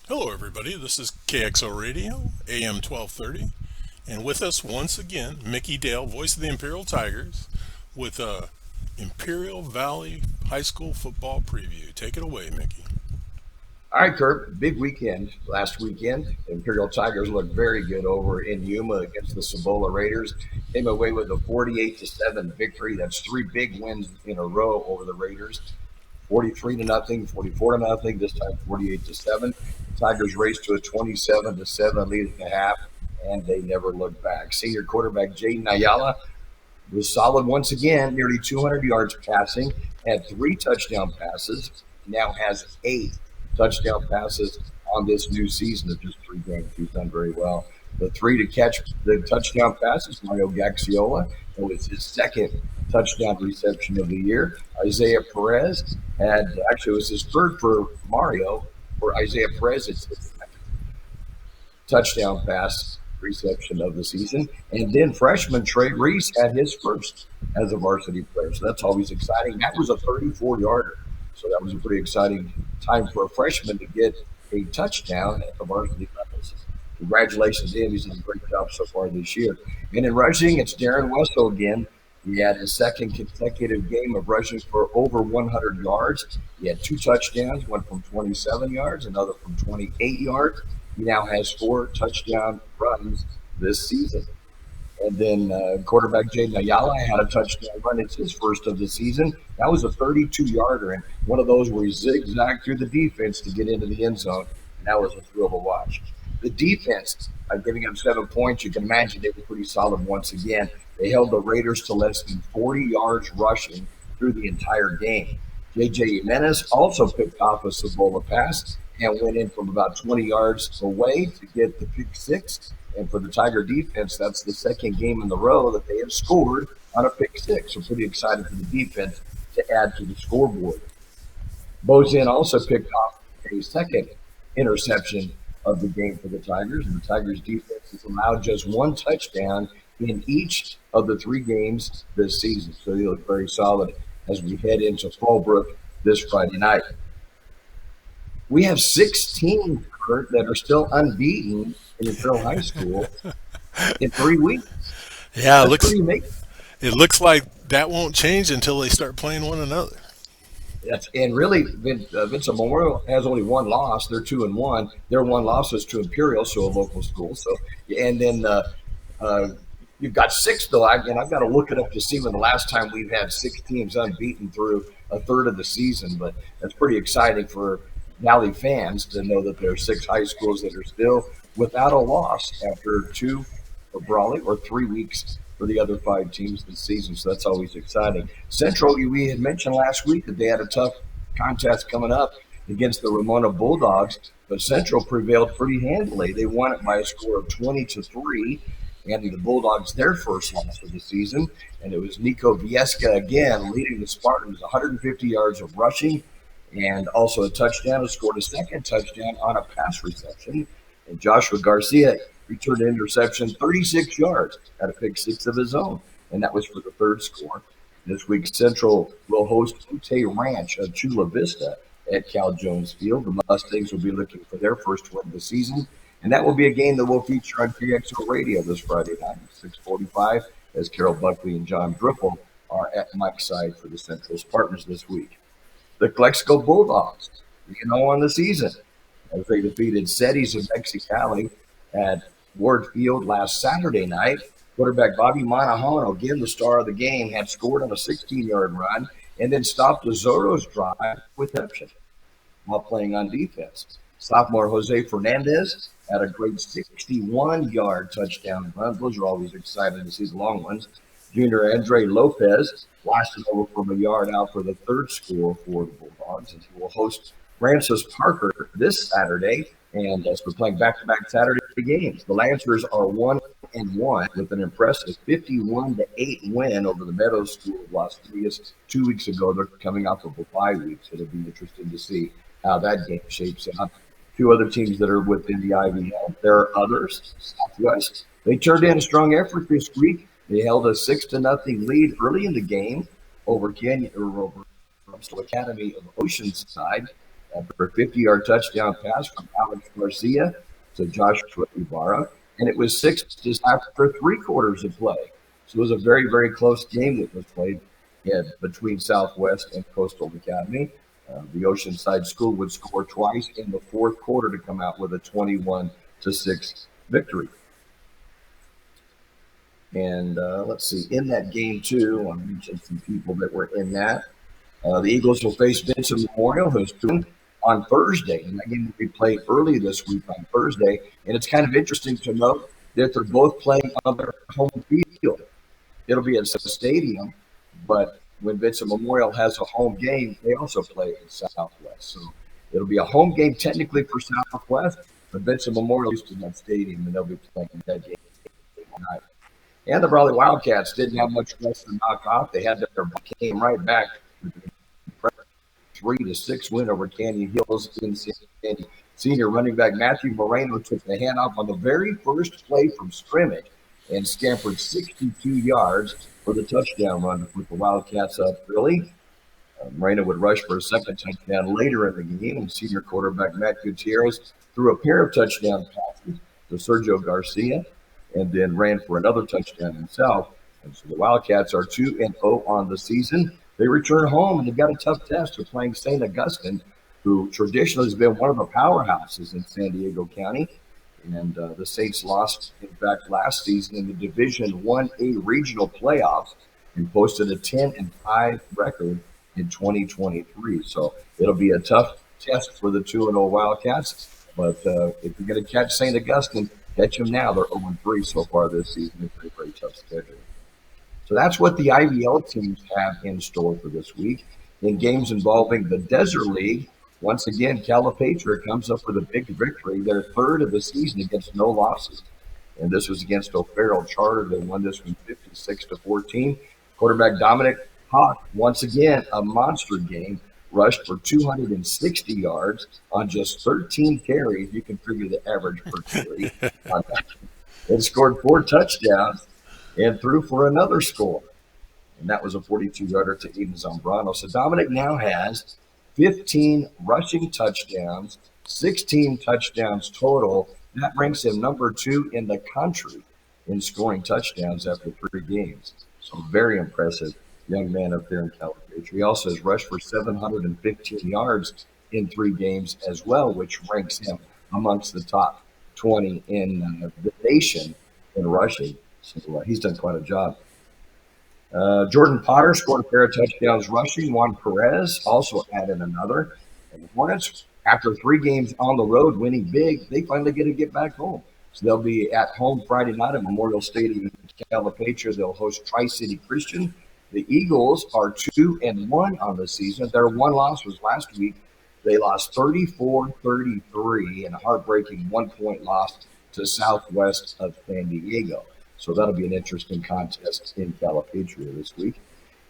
Hello, everybody. This is Kxo Radio AM 1230, and with us once again, Mickey Dale, voice of the Imperial Tigers, with a Imperial Valley High School football preview. Take it away, Mickey. All right, Kurt. Big weekend last weekend. Imperial Tigers looked very good over in Yuma against the Cibola Raiders. Came away with a 48-7 victory. That's three big wins in a row over the Raiders. 43 to nothing, 44 to nothing. This time 48-7. Tigers raced to a 27-7 lead at the half, and they never looked back. Senior quarterback Jaden Ayala was solid once again, nearly 200 yards passing, had three touchdown passes, now has eight touchdown passes on this new season of just three games. He's done very well. The three to catch the touchdown passes, Mario Gaxiola, that was his second touchdown reception of the year. Isaiah Perez it was his third for Mario. For Isaiah Perez, it's his touchdown pass reception of the season. And then freshman Trey Reese had his first as a varsity player. So that's always exciting. That was a 34-yarder. So that was a pretty exciting time for a freshman to get a touchdown at the varsity levels. Congratulations to him. He's done a great job so far this year. And in rushing, it's Darren Wessel again. He had his second consecutive game of rushing for over 100 yards. He had two touchdowns, one from 27 yards, another from 28 yards. He now has four touchdown runs this season. And then quarterback Jaden Ayala had a touchdown run. It's his first of the season. That was a 32-yarder, and one of those where he zigzagged through the defense to get into the end zone. And that was a thrill to watch. The defense, giving up 7 points, you can imagine they were pretty solid once again. They held the Raiders to less than 40 yards rushing through the entire game. J.J. Jimenez also picked off a Cibola pass and went in from about 20 yards away to get the pick six. And for the Tiger defense, that's the second game in the row that they have scored on a pick six. So pretty excited for the defense to add to the scoreboard. Bozin also picked off a second interception of the game for the Tigers. And the Tigers defense has allowed just one touchdown in each of the three games this season. So they look very solid as we head into Fallbrook this Friday night. We have 16, Kurt, that are still unbeaten in Imperial High School in 3 weeks. Yeah, That's pretty amazing. it looks like that won't change until they start playing one another. And really, Vincent Memorial has only one loss. They're 2-1. Their one loss is to Imperial, so a local school. So, and then you've got six though. I've got to look it up to see when the last time we've had six teams unbeaten through a third of the season. But that's pretty exciting for Valley fans to know that there are six high schools that are still without a loss after two or 3 weeks for the other five teams this season. So that's always exciting. Central, we had mentioned last week that they had a tough contest coming up against the Ramona Bulldogs, but Central prevailed pretty handily. They won it by a score of 20-3, handing the Bulldogs their first loss of the season. And it was Nico Viesca again leading the Spartans, 150 yards of rushing and also a touchdown. He scored a second touchdown on a pass reception. And Joshua Garcia returned an interception, 36 yards, at a pick six of his own. And that was for the third score. This week, Central will host Ute Ranch of Chula Vista at Cal Jones Field. The Mustangs will be looking for their first win of the season. And that will be a game that will feature on Kxo Radio this Friday night at 6:45 as Carol Buckley and John Dripple are at Mike's side for the Central's partners this week. The Clexico Bulldogs, on the season, as they defeated SETI's of Mexicali at Ward Field last Saturday night. Quarterback Bobby Monahan, again the star of the game, had scored on a 16-yard run and then stopped the Zorro's drive with interception while playing on defense. Sophomore Jose Fernandez had a great 61-yard touchdown run. Those are always exciting to see the long ones. Junior Andre Lopez blasted over from a yard out for the third score for the Bulldogs, and he will host Francis Parker this Saturday. And as we're playing back-to-back Saturday games, the Lancers are 1-1 with an impressive 51-8 win over the Meadows School of Las Vegas 2 weeks ago. They're coming off of a bye week, so it'll be interesting to see how that game shapes out. Two other teams that are within the IVL. There are others. Southwest. They turned in a strong effort this week. They held a 6-0 lead early in the game over Academy of Oceanside. after a 50-yard touchdown pass from Alex Garcia to Joshua Ibarra, and it was 6 just after 3/4 of play. So it was a very, very close game that was played between Southwest and Coastal Academy. The Oceanside School would score twice in the fourth quarter to come out with a 21-6 victory. And let's see, in that game too, I want to mention some people that were in that. The Eagles will face Vincent Memorial, who's on Thursday, and that game will be played early this week on Thursday. And it's kind of interesting to note that they're both playing on their home field. It'll be at a stadium, but when Vincent Memorial has a home game, they also play in Southwest. So it'll be a home game technically for Southwest, but Vincent Memorial is in that stadium, and they'll be playing that game tonight. And the Raleigh Wildcats didn't have much less to knock off. They had their game right back with a 3-6 win over Canyon Hills in Sandy. Senior running back Matthew Moreno took the handoff on the very first play from scrimmage and scampered 62 yards for the touchdown run to put the Wildcats up early. Moreno would rush for a second touchdown later in the game, and senior quarterback Matt Gutierrez threw a pair of touchdown passes to Sergio Garcia and then ran for another touchdown himself. And so the Wildcats are 2-0 on the season. They return home, and they've got a tough test. They're playing St. Augustine, who traditionally has been one of the powerhouses in San Diego County. And the Saints lost, in fact, last season in the Division 1A regional playoffs and posted a 10-5 record in 2023. So it'll be a tough test for the 2-0 Wildcats. But if you're going to catch St. Augustine, catch them now. They're 0-3 so far this season. It's a very tough schedule. So that's what the IVL teams have in store for this week. In games involving the Desert League, once again, Calipatria comes up with a big victory, their third of the season against no losses. And this was against O'Farrell Charter. They won this one 56-14. Quarterback Dominic Hawk, once again, a monster game, rushed for 260 yards on just 13 carries. You can figure the average per carry on that. And scored 4 touchdowns and threw for another score. And that was a 42-yarder to Eden Zambrano. So Dominic now has 15 rushing touchdowns, 16 touchdowns total. That ranks him number 2 in the country in scoring touchdowns after 3 games. So very impressive young man up there in Calipatria. He also has rushed for 715 yards in 3 games as well, which ranks him amongst the top 20 in the nation in rushing. So he's done quite a job. Jordan Potter scored a pair of touchdowns rushing. Juan Perez also added another. And the Hornets, after 3 games on the road winning big, they finally get back home. So they'll be at home Friday night at Memorial Stadium in Calipatria. They'll host Tri-City Christian. The Eagles are 2-1 on the season. Their one loss was last week. They lost 34-33 in a heartbreaking 1-point loss to Southwest of San Diego. So that'll be an interesting contest in Calipatria this week.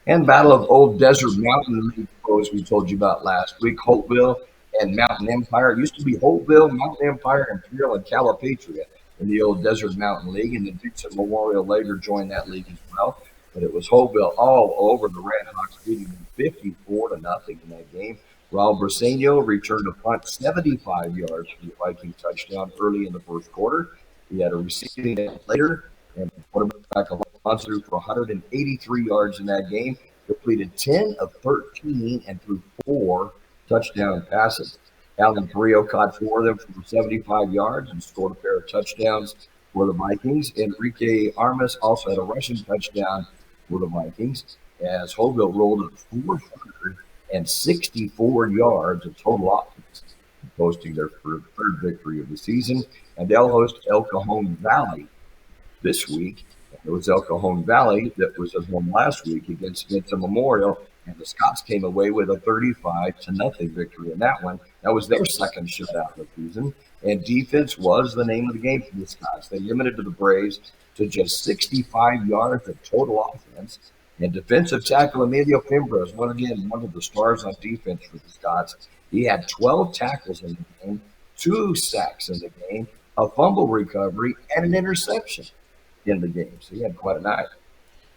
And Battle of Old Desert Mountain League foes we told you about last week. Holtville and Mountain Empire. It used to be Holtville, Mountain Empire, Imperial, and Calipatria in the Old Desert Mountain League. And then Vincent Memorial later joined that league as well. But it was Holtville all over the Red Hawks, beating them 54-0 in that game. Raul Briseño returned a punt 75 yards for the Viking touchdown early in the first quarter. He had a receiving later. And quarterback Alonso for 183 yards in that game, completed 10 of 13 and threw 4 touchdown passes. Alan Carrillo caught 4 of them for 75 yards and scored a pair of touchdowns for the Vikings. Enrique Armas also had a rushing touchdown for the Vikings as Holtville rolled up 464 yards of total offense, posting their third victory of the season. And they'll host El Cajon Valley this week. It was El Cajon Valley that was at home last week against Vincent Memorial, and the Scots came away with a 35-0 victory in that one. That was their second shutout of the season, and defense was the name of the game for the Scots. They limited to the Braves to just 65 yards of total offense, and defensive tackle Emilio Fimbra is one of the stars on defense for the Scots. He had 12 tackles in the game, 2 sacks in the game, a fumble recovery, and an interception in the game. So he had quite a night.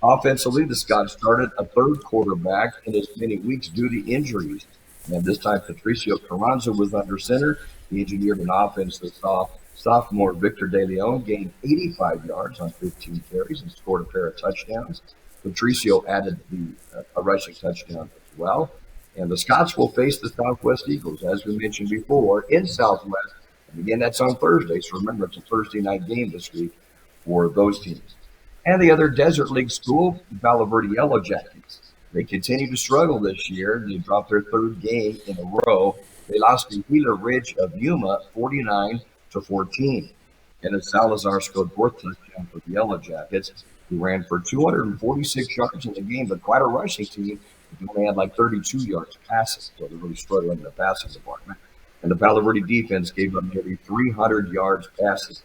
Offensively, the Scots started a third quarterback in as many weeks due to injuries. And this time, Patricio Carranza was under center. He engineered an offense that saw sophomore Victor De Leon gained 85 yards on 15 carries and scored a pair of touchdowns. Patricio added a rushing touchdown as well. And the Scots will face the Southwest Eagles, as we mentioned before, in Southwest. And again, that's on Thursday. So remember, it's a Thursday night game this week for those teams. And the other Desert League school, Palo Verde Yellow Jackets. They continue to struggle this year. They dropped their third game in a row. They lost to Gila Ridge of Yuma 49-14. And Salazar scored fourth touchdown for the Yellow Jackets, who ran for 246 yards in the game, but quite a rushing team. They only had like 32 yards passing, so they're really struggling in the passing department. And the Palo Verde defense gave up nearly 300 yards passing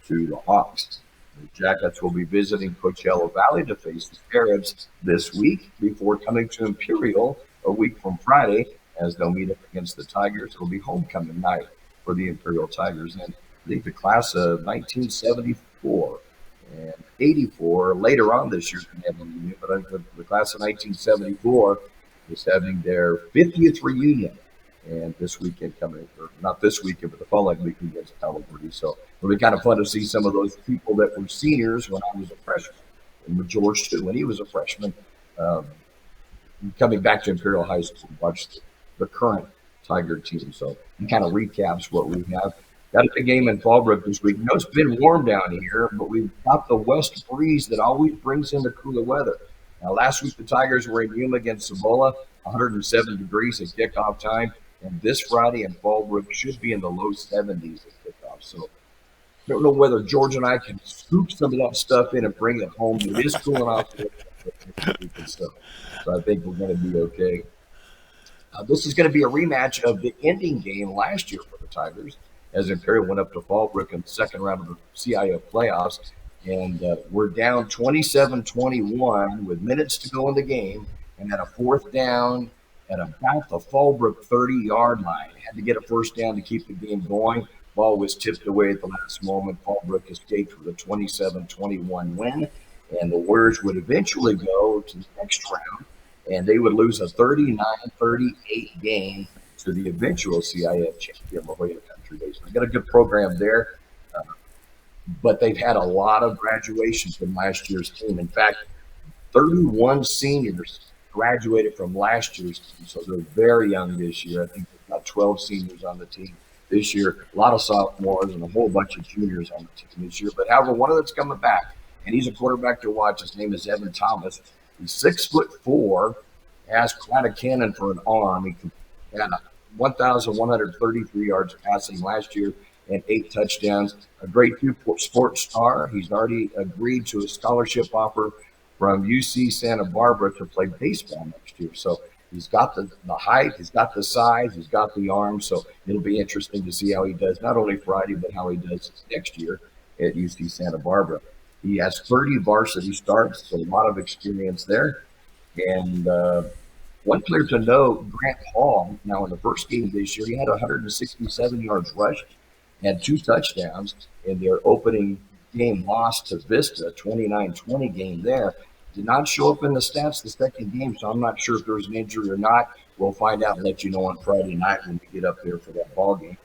to the Hawks. The Jackets will be visiting Coachella Valley to face the Arabs this week before coming to Imperial a week from Friday, as they'll meet up against the Tigers. It'll be homecoming night for the Imperial Tigers. And I think the class of 1974 and 84 later on this year can have a reunion, but I think the class of 1974 is having their 50th reunion. And this weekend coming, or not this weekend, but the following week against Palo Verde. So it'll be kind of fun to see some of those people that were seniors when I was a freshman, and with George too, when he was a freshman, coming back to Imperial High School, watch the current Tiger team. So it kind of recaps what we have. Got a big game in Fallbrook this week. It's been warm down here, but we've got the west breeze that always brings in the cooler weather. Now, last week the Tigers were in Yuma against Cibola, 107 degrees at kickoff time. And this Friday in Fallbrook should be in the low 70s at kickoff. So I don't know whether George and I can scoop some of that stuff in and bring it home. It is cooling off. So I think we're going to be okay. This is going to be a rematch of the ending game last year for the Tigers, as Imperial went up to Fallbrook in the second round of the CIF playoffs. And we're down 27-21 with minutes to go in the game. And at a fourth down, at about the Fallbrook 30-yard line. Had to get a first down to keep the game going. Ball was tipped away at the last moment. Fallbrook escaped with a 27-21 win. And the Warriors would eventually go to the next round, and they would lose a 39-38 game to the eventual CIF champion, La Jolla Country Days. They got a good program there, but they've had a lot of graduations from last year's team. In fact, 31 seniors graduated from last year's team, so they're very young this year. I think they've got 12 seniors on the team this year, a lot of sophomores and a whole bunch of juniors on the team this year. But however, one of them's coming back, and he's a quarterback to watch. His name is Evan Thomas. He's 6'4", has quite a cannon for an arm. He had 1,133 yards passing last year and 8 touchdowns. A great sports star. He's already agreed to a scholarship offer from UC Santa Barbara to play baseball next year. So he's got the height, he's got the size, he's got the arm. So it'll be interesting to see how he does, not only Friday, but how he does next year at UC Santa Barbara. He has 30 varsity starts, so a lot of experience there. And one player to know, Grant Hall, now in the first game this year, he had 167 yards rushed and 2 touchdowns in their opening game loss to Vista, 29-20 game there. Did not show up in the stats the second game, so I'm not sure if there was an injury or not. We'll find out and let you know on Friday night when we get up there for that ball game.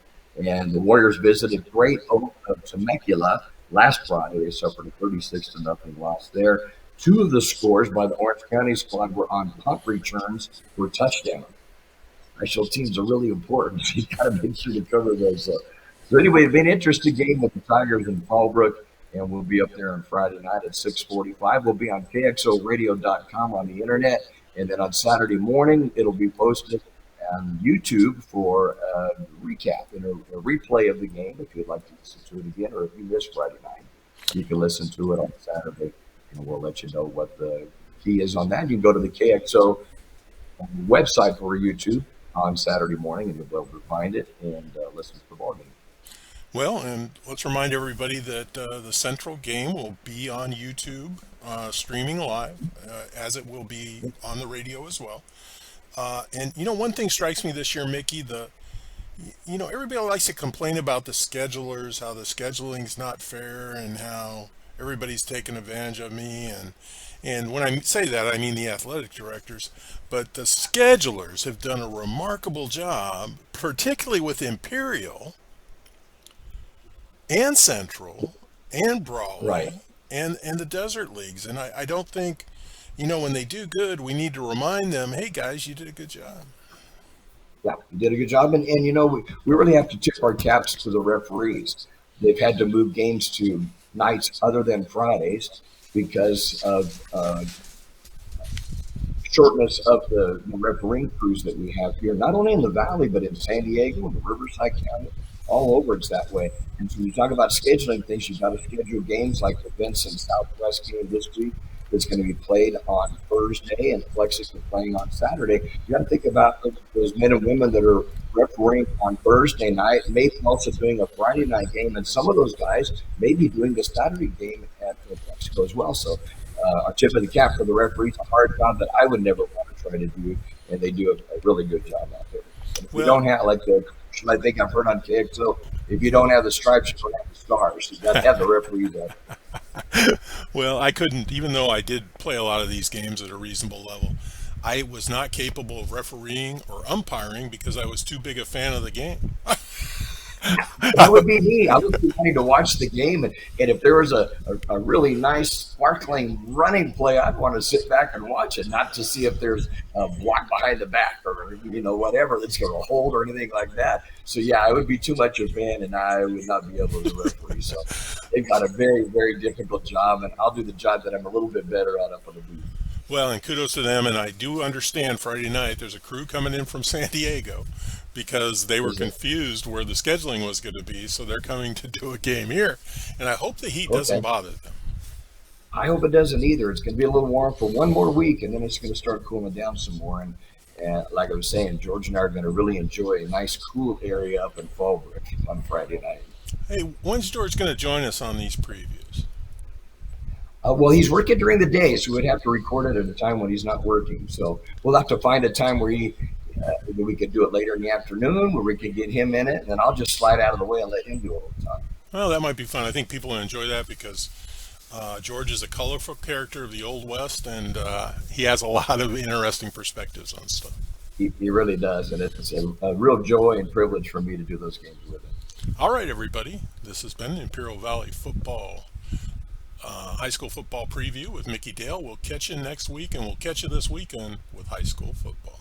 And the Warriors visited Great Oak of Temecula last Friday. They suffered a 36-0 loss there. 2 of the scores by the Orange County squad were on punt returns for touchdowns. Special teams are really important. So you got to make sure to cover those up. So anyway, it's been an interesting game with the Tigers in Fallbrook, and we'll be up there on Friday night at 6:45. We'll be on KXORadio.com on the internet, and then on Saturday morning, it'll be posted on YouTube for a recap and a replay of the game if you'd like to listen to it again, or if you missed Friday night, you can listen to it on Saturday, and we'll let you know what the key is on that. You can go to the KXO website for YouTube on Saturday morning, and you'll be able to find it and listen to the ball game. Well, and let's remind everybody that the Central game will be on YouTube, streaming live, as it will be on the radio as well. And, one thing strikes me this year, Mickey, everybody likes to complain about the schedulers, how the scheduling's not fair and how everybody's taking advantage of me. And when I say that, I mean the athletic directors. But the schedulers have done a remarkable job, particularly with Imperial and Central and Right. Brawley and the Desert Leagues. And I don't think, when they do good, we need to remind them, hey guys, you did a good job. Yeah, you did a good job. And we really have to tip our caps to the referees. They've had to move games to nights other than Fridays because of shortness of the refereeing crews that we have here, not only in the Valley, but in San Diego, in Riverside County, all over it's that way. And so when you talk about scheduling things, you've got to schedule games like the Vincent Southwest game this week that's going to be played on Thursday and Lexington playing on Saturday. You got to think about those men and women that are refereeing on Thursday night, maybe also doing a Friday night game, and some of those guys may be doing the Saturday game at Mexico as well. So a tip of the cap for the referees, a hard job that I would never want to try to do, and they do a really good job out there. And if we don't have, like I think I've heard on Kxo, if you don't have the stripes, you don't have the stars. You got to have the referees there. Well, I couldn't, even though I did play a lot of these games at a reasonable level, I was not capable of refereeing or umpiring because I was too big a fan of the game. That would be me. I would be wanting to watch the game, and if there was a really nice, sparkling running play, I'd want to sit back and watch it, not to see if there's a block behind the back or whatever that's going to hold or anything like that. So yeah, I would be too much a fan, and I would not be able to referee. So they've got a very, very difficult job, and I'll do the job that I'm a little bit better at up on the booth. Well, and kudos to them, and I do understand Friday night there's a crew coming in from San Diego because they were confused where the scheduling was going to be, so they're coming to do a game here. And I hope the heat doesn't bother them. I hope it doesn't either. It's going to be a little warm for one more week, and then it's going to start cooling down some more. And like I was saying, George and I are going to really enjoy a nice, cool area up in Fallbrook on Friday night. Hey, when's George going to join us on these previews? Well, he's working during the day, so we'd have to record it at a time when he's not working. So we'll have to find a time where we could do it later in the afternoon, where we could get him in it, and then I'll just slide out of the way and let him do it all the time. Well, that might be fun. I think people will enjoy that because George is a colorful character of the Old West, and he has a lot of interesting perspectives on stuff. He really does, and it's a real joy and privilege for me to do those games with him. All right, everybody. This has been Imperial Valley Football high school football preview with Mickey Dale. We'll catch you next week, and we'll catch you this weekend with high school football.